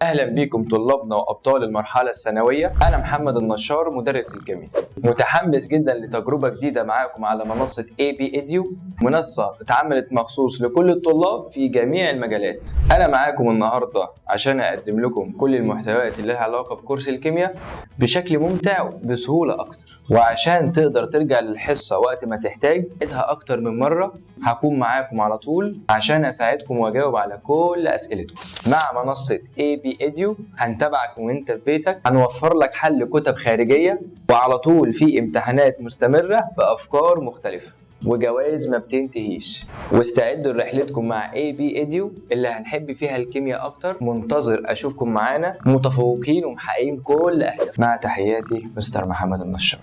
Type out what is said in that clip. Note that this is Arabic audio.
اهلا بيكم طلابنا وابطال المرحله الثانويه. انا محمد النشار مدرس الكيمياء، متحمس جدا لتجربه جديده معاكم على منصه AB Edu، منصه اتعملت مخصوص لكل الطلاب في جميع المجالات. انا معاكم النهارده عشان اقدم لكم كل المحتويات اللي لها علاقه بكورس الكيمياء بشكل ممتع وبسهوله اكتر، وعشان تقدر ترجع للحصه وقت ما تحتاج تعيدها اكتر من مره هكون معاكم على طول عشان اساعدكم واجاوب على كل اسئلتكم. مع منصه AB Edu هنتابعك وانت في بيتك، هنوفر لك حل كتب خارجيه، وعلى طول في امتحانات مستمره بافكار مختلفه وجوائز ما بتنتهيش. واستعدوا لرحلتكم مع AB Edu اللي هنحب فيها الكيمياء اكتر. منتظر اشوفكم معانا متفوقين ومحققين كل اهداف. مع تحياتي مستر محمد النشار.